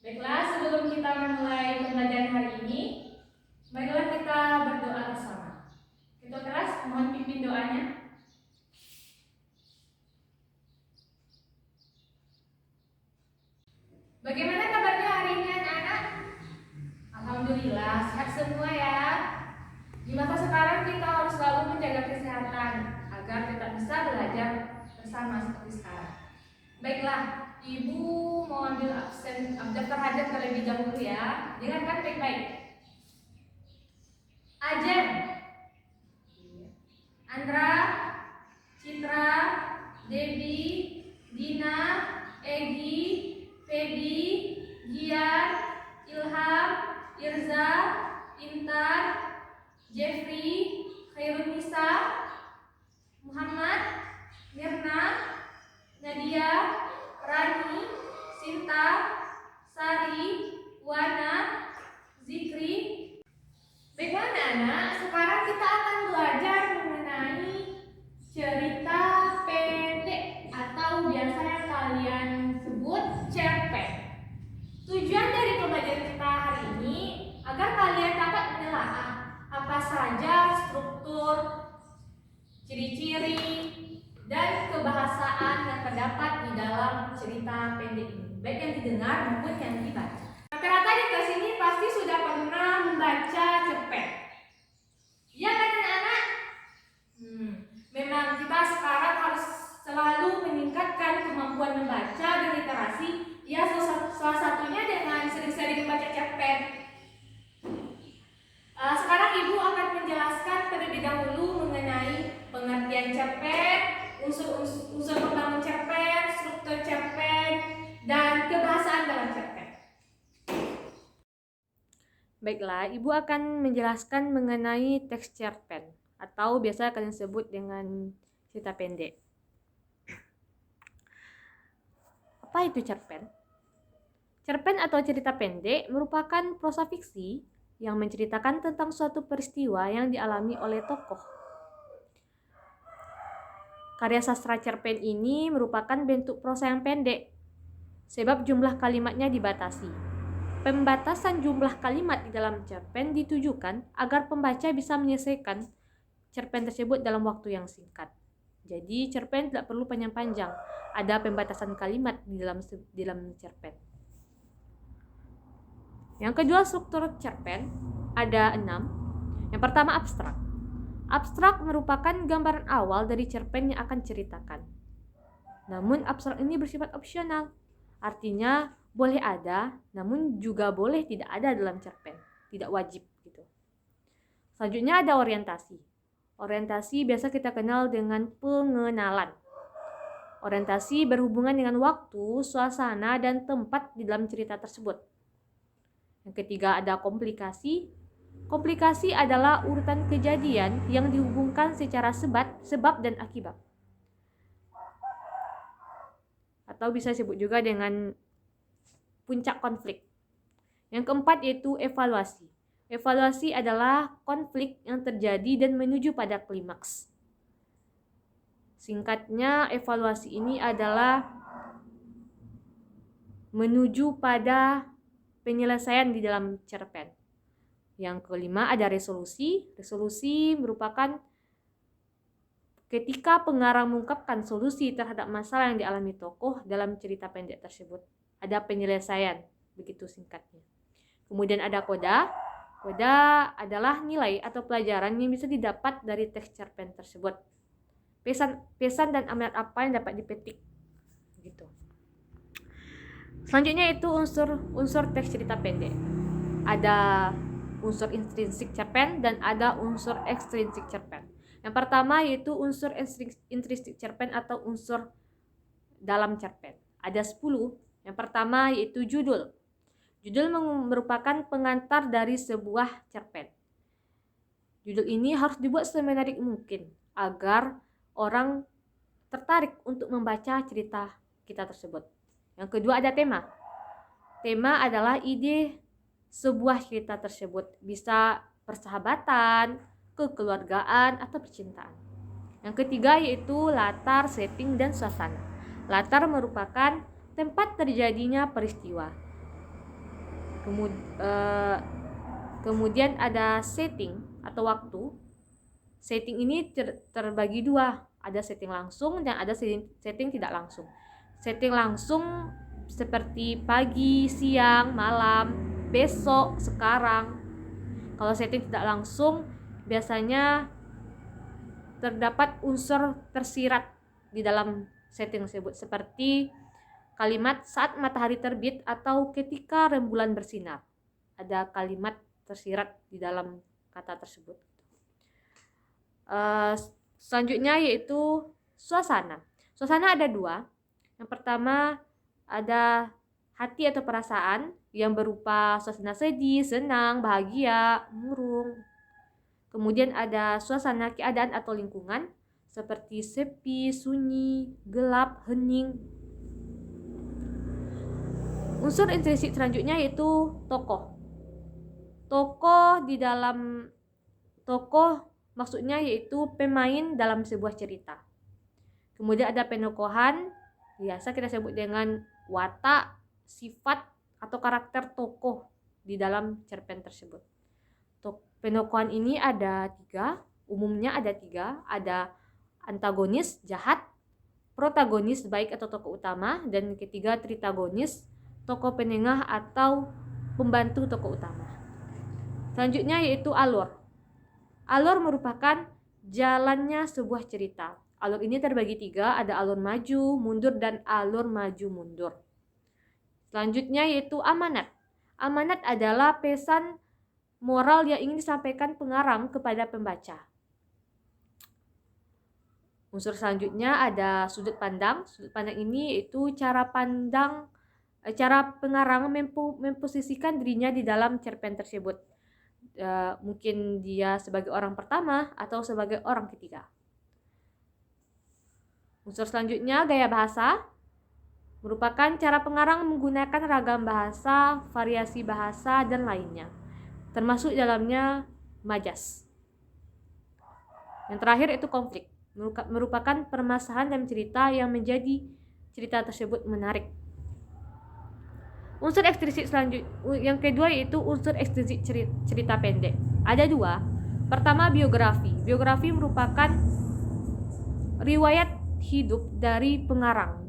Baiklah, sebelum kita memulai pembelajaran hari ini, marilah kita berdoa bersama. Kita keras, mohon pimpin doanya. Bagaimana kabarnya hari ini anak-anak? Alhamdulillah, sehat semua ya. Di masa sekarang kita harus selalu menjaga kesehatan agar tetap bisa belajar bersama seperti sekarang. Baiklah, Ibu mau ambil daftar hadir terlebih dahulu ya. Dengarkan baik-baik. Ajen, Andra, Citra, Devi, Dina, Egi, Feby, Gian, Ilham, Irza, Intan, Jeffrey, Khairunisa, Muhammad, Mirna, Nadia, Rani, Sinta, Sari, Wana, Zikri. Baiklah anak-anak, sekarang kita akan belajar mengenai cerita pendek atau biasa yang kalian sebut cerpen. Tujuan dari pembelajaran kita hari ini agar kalian dapat menelaah apa saja struktur, ciri-ciri, dan kebahasaan yang terdapat di dalam cerita pendek ini, baik yang didengar maupun yang dibaca. Rata-rata di kelas ini pasti sudah pernah membaca cerpen. Iya kan anak-anak? Memang kita sekarang harus selalu meningkatkan kemampuan membaca dan literasi. Ya, salah satunya dengan sering-sering membaca cerpen. Sekarang Ibu akan menjelaskan terlebih dahulu mengenai pengertian cerpen, unsur pembangun cerpen, struktur cerpen, dan kebahasaan dalam cerpen. Baiklah, Ibu akan menjelaskan mengenai teks cerpen atau biasa kalian sebut dengan cerita pendek. Apa itu cerpen? Cerpen atau cerita pendek merupakan prosa fiksi yang menceritakan tentang suatu peristiwa yang dialami oleh tokoh. Karya sastra cerpen ini merupakan bentuk prosa yang pendek, sebab jumlah kalimatnya dibatasi. Pembatasan jumlah kalimat di dalam cerpen ditujukan agar pembaca bisa menyelesaikan cerpen tersebut dalam waktu yang singkat. Jadi cerpen tidak perlu panjang-panjang, ada pembatasan kalimat di dalam cerpen. Yang kedua, struktur cerpen ada 6. Yang pertama, abstrak. Abstrak merupakan gambaran awal dari cerpen yang akan ceritakan. Namun abstrak ini bersifat opsional, artinya boleh ada, namun juga boleh tidak ada dalam cerpen, tidak wajib gitu. Selanjutnya ada orientasi. Orientasi biasa kita kenal dengan pengenalan. Orientasi berhubungan dengan waktu, suasana, dan tempat di dalam cerita tersebut. Yang ketiga ada komplikasi. Komplikasi adalah urutan kejadian yang dihubungkan secara sebab dan akibat. Atau bisa disebut juga dengan puncak konflik. Yang keempat yaitu evaluasi. Evaluasi adalah konflik yang terjadi dan menuju pada klimaks. Singkatnya, evaluasi ini adalah menuju pada penyelesaian di dalam cerpen. Yang kelima ada resolusi. Resolusi merupakan ketika pengarang mengungkapkan solusi terhadap masalah yang dialami tokoh dalam cerita pendek tersebut. Ada penyelesaian, begitu singkatnya. Kemudian ada koda. Koda adalah nilai atau pelajaran yang bisa didapat dari teks cerpen tersebut. Pesan dan amanat apa yang dapat dipetik, gitu. Selanjutnya itu unsur teks cerita pendek. Ada unsur intrinsik cerpen dan ada unsur ekstrinsik cerpen. Yang pertama yaitu unsur intrinsik cerpen atau unsur dalam cerpen. Ada 10. Yang pertama yaitu judul. Judul merupakan pengantar dari sebuah cerpen. Judul ini harus dibuat semenarik mungkin agar orang tertarik untuk membaca cerita kita tersebut. Yang kedua ada tema. Tema adalah ide sebuah cerita tersebut. Bisa persahabatan, kekeluargaan, atau percintaan. Yang ketiga yaitu latar, setting, dan suasana. Latar merupakan tempat terjadinya peristiwa. Kemudian ada setting atau waktu. Setting ini terbagi dua, ada setting langsung dan ada setting tidak langsung. Setting langsung seperti pagi, siang, malam, besok, sekarang. Kalau setting tidak langsung biasanya terdapat unsur tersirat di dalam setting tersebut, seperti kalimat saat matahari terbit atau ketika rembulan bersinar. Ada kalimat tersirat di dalam kata tersebut. Selanjutnya yaitu suasana. Suasana ada dua. Yang pertama ada hati atau perasaan yang berupa suasana sedih, senang, bahagia, murung. Kemudian ada suasana keadaan atau lingkungan seperti sepi, sunyi, gelap, hening. Unsur intrinsik selanjutnya yaitu tokoh. Tokoh maksudnya yaitu pemain dalam sebuah cerita. Kemudian ada penokohan, biasa kita sebut dengan watak, sifat atau karakter tokoh di dalam cerpen tersebut. Penokohan ini ada umumnya ada tiga, ada antagonis, jahat, protagonis, baik atau tokoh utama, dan ketiga tritagonis, tokoh penengah atau pembantu tokoh utama. Selanjutnya yaitu alur. Alur merupakan jalannya sebuah cerita. Alur ini terbagi tiga, ada alur maju, mundur, dan alur maju mundur. Selanjutnya yaitu amanat. Amanat adalah pesan moral yang ingin disampaikan pengarang kepada pembaca. Unsur selanjutnya ada sudut pandang. Sudut pandang ini yaitu cara pengarang memposisikan dirinya di dalam cerpen tersebut. Mungkin dia sebagai orang pertama atau sebagai orang ketiga. Unsur selanjutnya gaya bahasa. Merupakan cara pengarang menggunakan ragam bahasa, variasi bahasa, dan lainnya. Termasuk dalamnya majas. Yang terakhir itu konflik. Merupakan permasalahan dalam cerita yang menjadi cerita tersebut menarik. Unsur ekstrinsik selanjutnya yang kedua yaitu unsur ekstrinsik cerita pendek. Ada dua. Pertama biografi. Biografi merupakan riwayat hidup dari pengarang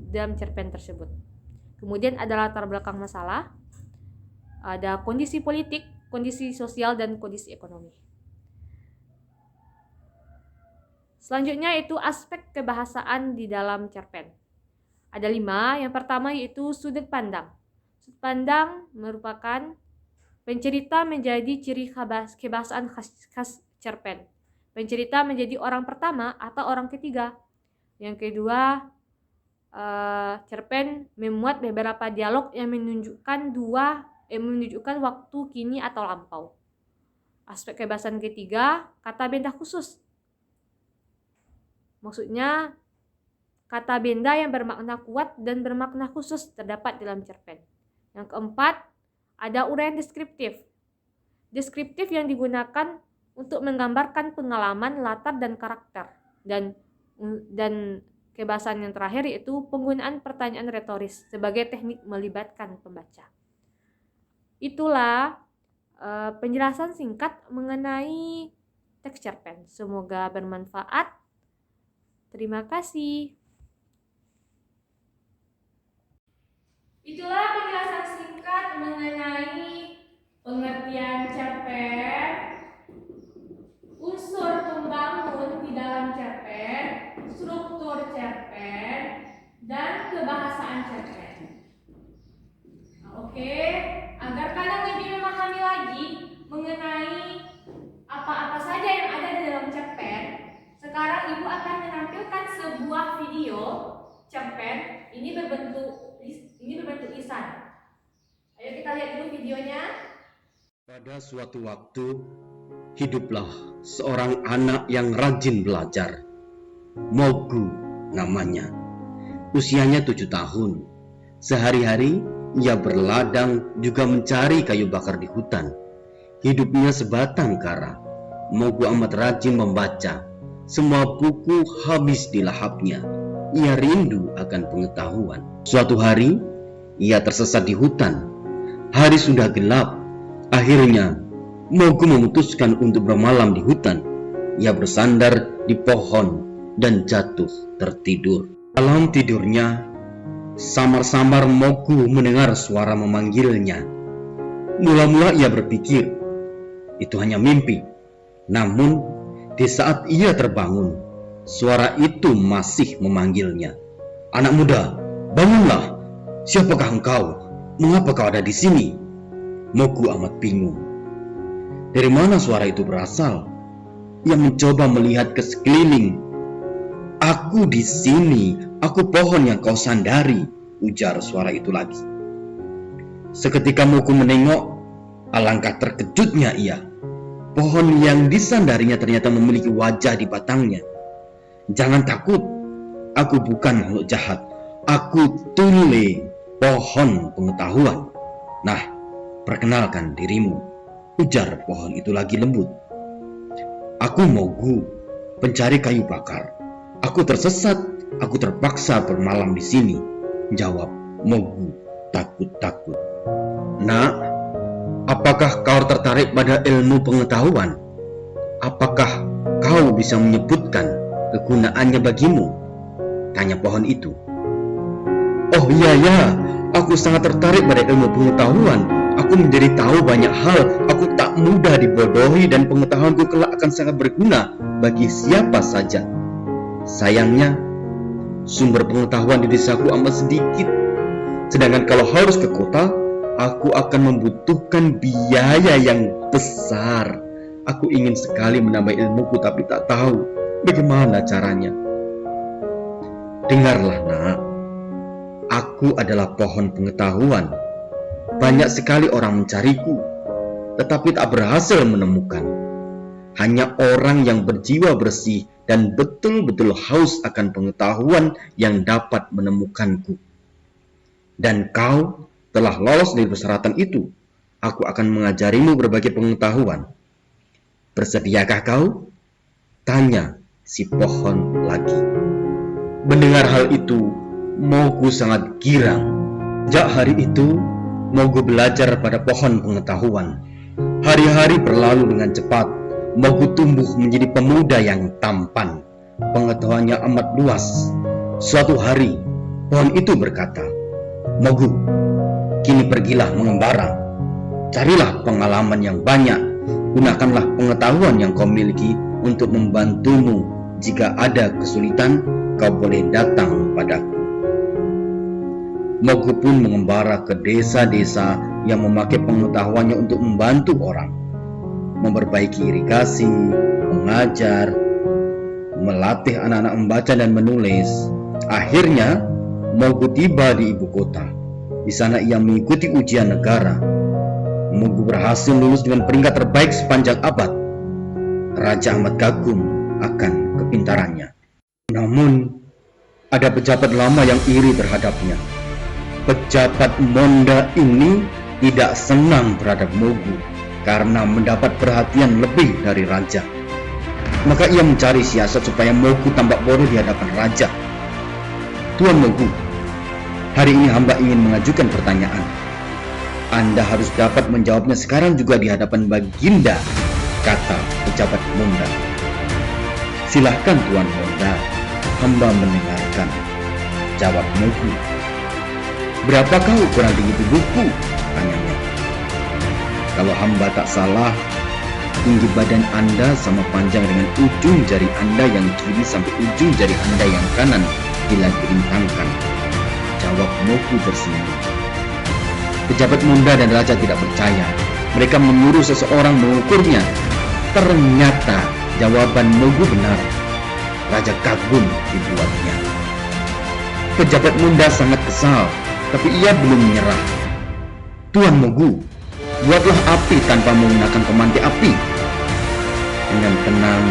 dalam cerpen tersebut. Kemudian ada latar belakang masalah, ada kondisi politik, kondisi sosial, dan kondisi ekonomi. Selanjutnya itu aspek kebahasaan di dalam cerpen. Ada 5. Yang pertama yaitu sudut pandang. Sudut pandang merupakan pencerita menjadi ciri kebahasaan khas cerpen. Pencerita menjadi orang pertama atau orang ketiga. Yang kedua, cerpen memuat beberapa dialog yang menunjukkan waktu kini atau lampau. Aspek kebahasan ketiga, kata benda khusus. Maksudnya kata benda yang bermakna kuat dan bermakna khusus terdapat dalam cerpen. Yang keempat, ada uraian deskriptif. Deskriptif yang digunakan untuk menggambarkan pengalaman, latar, dan karakter. Dan kebahasan yang terakhir yaitu penggunaan pertanyaan retoris sebagai teknik melibatkan pembaca. Itulah penjelasan singkat mengenai teks cerpen. Semoga bermanfaat. Terima kasih. Itulah penjelasan singkat mengenai pengertian cerpen, unsur pembangun di dalam cerpen, struktur cerpen, dan kebahasaan cerpen. Oke, agar kalian lebih memahami lagi mengenai apa-apa saja yang ada di dalam cerpen, sekarang Ibu akan menampilkan sebuah video cerpen. Ini berbentuk lisan. Ayo kita lihat dulu videonya. Pada suatu waktu, hiduplah seorang anak yang rajin belajar. Mogu namanya. Usianya 7 tahun. Sehari-hari ia berladang juga mencari kayu bakar di hutan. Hidupnya sebatang kara. Mogu amat rajin membaca. Semua buku habis dilahapnya. Ia rindu akan pengetahuan. Suatu hari, ia tersesat di hutan. Hari sudah gelap. Akhirnya, Mogu memutuskan untuk bermalam di hutan. Ia bersandar di pohon dan jatuh tertidur. Dalam tidurnya, samar-samar Mogu mendengar suara memanggilnya. Mula-mula ia berpikir, itu hanya mimpi. Namun, di saat ia terbangun, suara itu masih memanggilnya. "Anak muda, bangunlah. Siapakah engkau? Mengapa kau ada di sini?" Mogu amat bingung. Dari mana suara itu berasal? Ia mencoba melihat ke sekeliling. "Aku di sini, aku pohon yang kau sandari," ujar suara itu lagi. Seketika Mogu menengok, alangkah terkejutnya ia. Pohon yang disandarinya ternyata memiliki wajah di batangnya. "Jangan takut, aku bukan makhluk jahat. Aku Tule, pohon pengetahuan. Nah, perkenalkan dirimu," ujar pohon itu lagi lembut. "Aku Mogu, pencari kayu bakar. Aku tersesat, aku terpaksa bermalam di sini," jawab Mogu takut-takut. "Nak, apakah kau tertarik pada ilmu pengetahuan? Apakah kau bisa menyebutkan kegunaannya bagimu?" tanya pohon itu. "Oh iya, aku sangat tertarik pada ilmu pengetahuan. Aku menjadi tahu banyak hal. Aku tak mudah dibodohi dan pengetahuanku kelak akan sangat berguna bagi siapa saja. Sayangnya, sumber pengetahuan di desaku amat sedikit. Sedangkan kalau harus ke kota, aku akan membutuhkan biaya yang besar. Aku ingin sekali menambah ilmuku tapi tak tahu bagaimana caranya." "Dengarlah, nak. Aku adalah pohon pengetahuan. Banyak sekali orang mencariku, tetapi tak berhasil menemukan. Hanya orang yang berjiwa bersih dan betul-betul haus akan pengetahuan yang dapat menemukanku. Dan kau telah lolos dari persyaratan itu. Aku akan mengajarimu berbagai pengetahuan. Bersediakah kau?" tanya si pohon lagi. Mendengar hal itu, Mogu sangat girang. Sejak hari itu, Mogu belajar pada pohon pengetahuan. Hari-hari berlalu dengan cepat. Mogu tumbuh menjadi pemuda yang tampan. Pengetahuannya amat luas. Suatu hari, pohon itu berkata, "Mogu, kini pergilah mengembara. Carilah pengalaman yang banyak. Gunakanlah pengetahuan yang kau miliki untuk membantumu. Jika ada kesulitan, kau boleh datang padaku." Mogu pun mengembara ke desa-desa yang memakai pengetahuannya untuk membantu orang, memperbaiki irigasi, mengajar, melatih anak-anak membaca dan menulis. Akhirnya, Mogu tiba di ibu kota. Di sana ia mengikuti ujian negara. Mogu berhasil lulus dengan peringkat terbaik sepanjang abad. Raja amat kagum akan kepintarannya. Namun, ada pejabat lama yang iri terhadapnya. Pejabat Monda ini tidak senang terhadap Mogu karena mendapat perhatian lebih dari raja. Maka ia mencari siasat supaya Mogu tampak bodoh di hadapan raja. "Tuan Mogu, hari ini hamba ingin mengajukan pertanyaan. Anda harus dapat menjawabnya sekarang juga di hadapan Baginda," kata pejabat Monda. "Silahkan Tuan Monda, hamba mendengarkan," jawab Mogu. "Berapakah ukuran tinggi tubuhku?" tanyanya. "Kalau hamba tak salah, tinggi badan Anda sama panjang dengan ujung jari Anda yang kiri sampai ujung jari Anda yang kanan bila dirintangkan," jawab Mogu tersenyum. Pejabat Monda dan raja tidak percaya. Mereka menyuruh seseorang mengukurnya. Ternyata jawaban Mogu benar. Raja kagum dibuatnya. Pejabat Monda sangat kesal, tapi ia belum menyerah. "Tuan Mogu, buatlah api tanpa menggunakan pemantik api." Dengan tenang,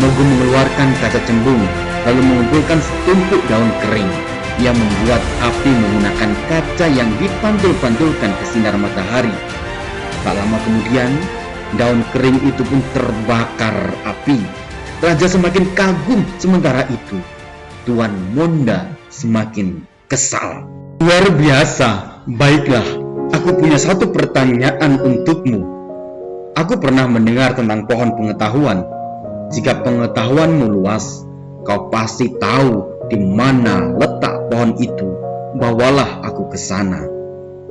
Mogu mengeluarkan kaca cembung, lalu mengumpulkan setumpuk daun kering. Ia membuat api menggunakan kaca yang dipantul-pantulkan ke sinar matahari. Tak lama kemudian, daun kering itu pun terbakar api. Raja semakin kagum, sementara itu Tuan Monda semakin kesal. "Luar biasa, baiklah, Aku punya satu pertanyaan untukmu. Aku pernah mendengar tentang pohon pengetahuan. Jika pengetahuanmu luas, kau pasti tahu di mana letak pohon itu. Bawalah aku ke sana,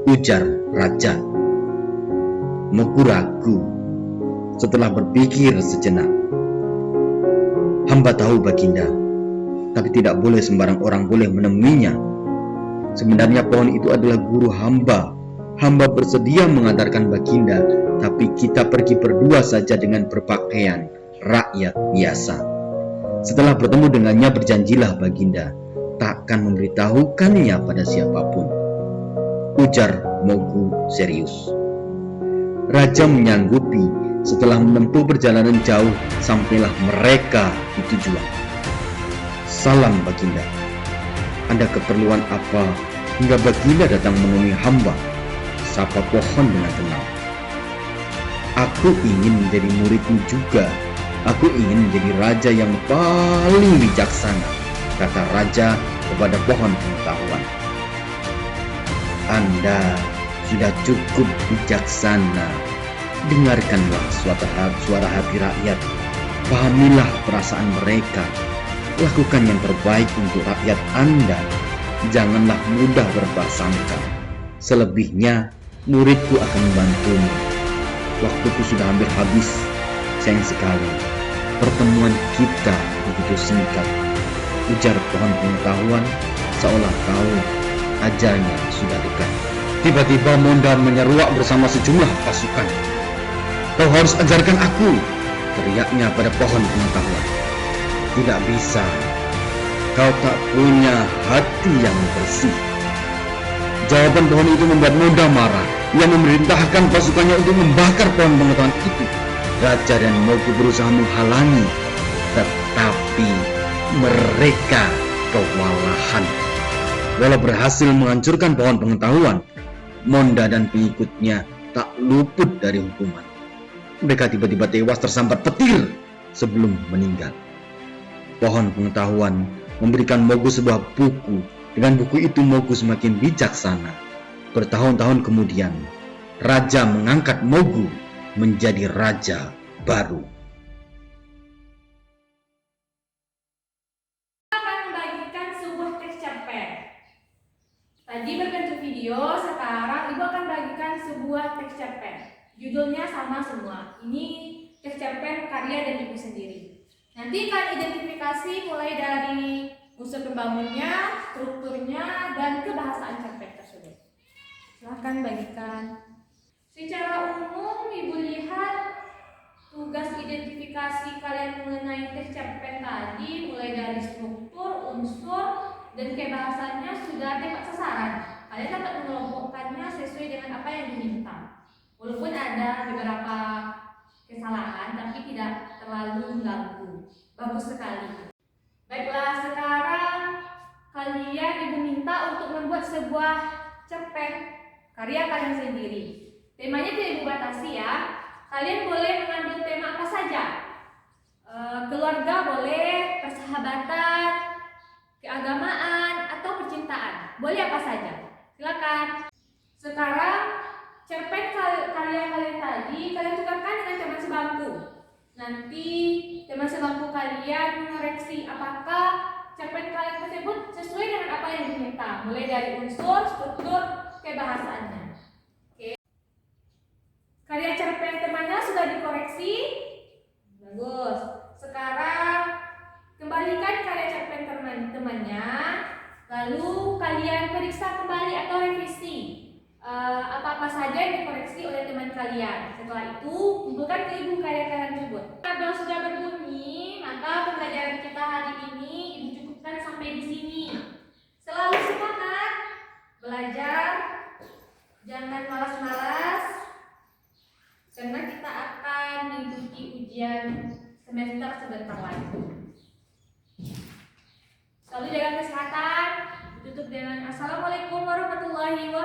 ujar raja. Mogu ragu. Setelah berpikir sejenak, hamba tahu Baginda, tapi tidak boleh sembarang orang boleh menemuinya. Sebenarnya pohon itu adalah guru hamba. Hamba bersedia mengantarkan Baginda, tapi kita pergi berdua saja dengan berpakaian rakyat biasa. Setelah bertemu dengannya, berjanjilah Baginda takkan memberitahukannya pada siapapun, ujar Mogu serius. Raja menyanggupi. Setelah menempuh perjalanan jauh, sampailah mereka di tujuan. Salam Baginda. Ada keperluan apa hingga Baginda datang menemui hamba? Sapa pohon dengan tenang. Aku ingin menjadi muridmu juga. Aku ingin menjadi raja yang paling bijaksana, kata raja kepada pohon pengetahuan. Anda sudah cukup bijaksana. Dengarkanlah suara hati rakyat. Pahamilah perasaan mereka. Lakukan yang terbaik untuk rakyat Anda. Janganlah mudah berprasangka. Selebihnya, muridku akan membantumu. Waktuku sudah hampir habis. Sayang sekali, pertemuan kita begitu singkat, ujar pohon pengetahuan seolah tahu ajalnya sudah dekat. Tiba-tiba Monda menyeruak bersama sejumlah pasukan. Kau harus ajarkan aku, teriaknya pada pohon pengetahuan. Tidak bisa, kau tak punya hati yang bersih. Jawaban pohon itu membuat Monda marah. Ia memerintahkan pasukannya untuk membakar pohon pengetahuan itu. Raja dan Mogu berusaha menghalangi, tetapi mereka kewalahan. Walau berhasil menghancurkan pohon pengetahuan, Monda dan pengikutnya tak luput dari hukuman. Mereka tiba-tiba tewas tersambar petir sebelum meninggal. Pohon pengetahuan memberikan Mogu sebuah buku. Dengan buku itu Mogu semakin bijaksana. Bertahun-tahun kemudian, raja mengangkat Mogu menjadi raja baru. Akan membagikan sebuah teks cerpen. Tadi berbentuk video, sekarang Ibu akan bagikan sebuah teks cerpen. Judulnya sama semua. Ini teks cerpen karya dari Ibu sendiri. Nanti akan identifikasi mulai dari unsur pembangunnya, strukturnya, dan kebahasaan cerpen tersebut. Silahkan bagikan. Secara umum, Ibu lihat tugas identifikasi kalian mengenai teks cerpen tadi mulai dari struktur, unsur, dan kebahasannya sudah tepat sasaran. Kalian dapat mengelompokkannya sesuai dengan apa yang diminta. Walaupun ada beberapa kesalahan, tapi tidak terlalu mengganggu. Bagus sekali. Baiklah, sekarang kalian diminta untuk membuat sebuah cerpen karya kalian sendiri. Temanya tidak dibatasi ya. Kalian boleh mengambil tema apa saja. Keluarga boleh, persahabatan, keagamaan, atau percintaan. Boleh apa saja. Silakan. Sekarang cerpen karya kalian tadi kalian tukarkan dengan teman sebangku. Nanti teman sebangku kalian mengoreksi apakah cerpen kalian tersebut sesuai dengan apa yang diminta, mulai dari unsur, struktur, kebahasaannya. Karya cerpen temannya sudah dikoreksi. Bagus. Sekarang kembalikan karya cerpen temannya. Lalu kalian periksa kembali atau revisi apa-apa saja yang dikoreksi oleh teman kalian. Setelah itu kumpulkan ke Ibu karya kalian tersebut. Bel sudah berbunyi, maka pembelajaran kita hari ini Ibu cukupkan sampai di sini. Selalu semangat belajar, jangan malas-malas. Karena kita akan mengikuti ujian semester sebentar lagi. Selalu jaga kesehatan. Tutup dengan Assalamualaikum warahmatullahi wabarakatuh.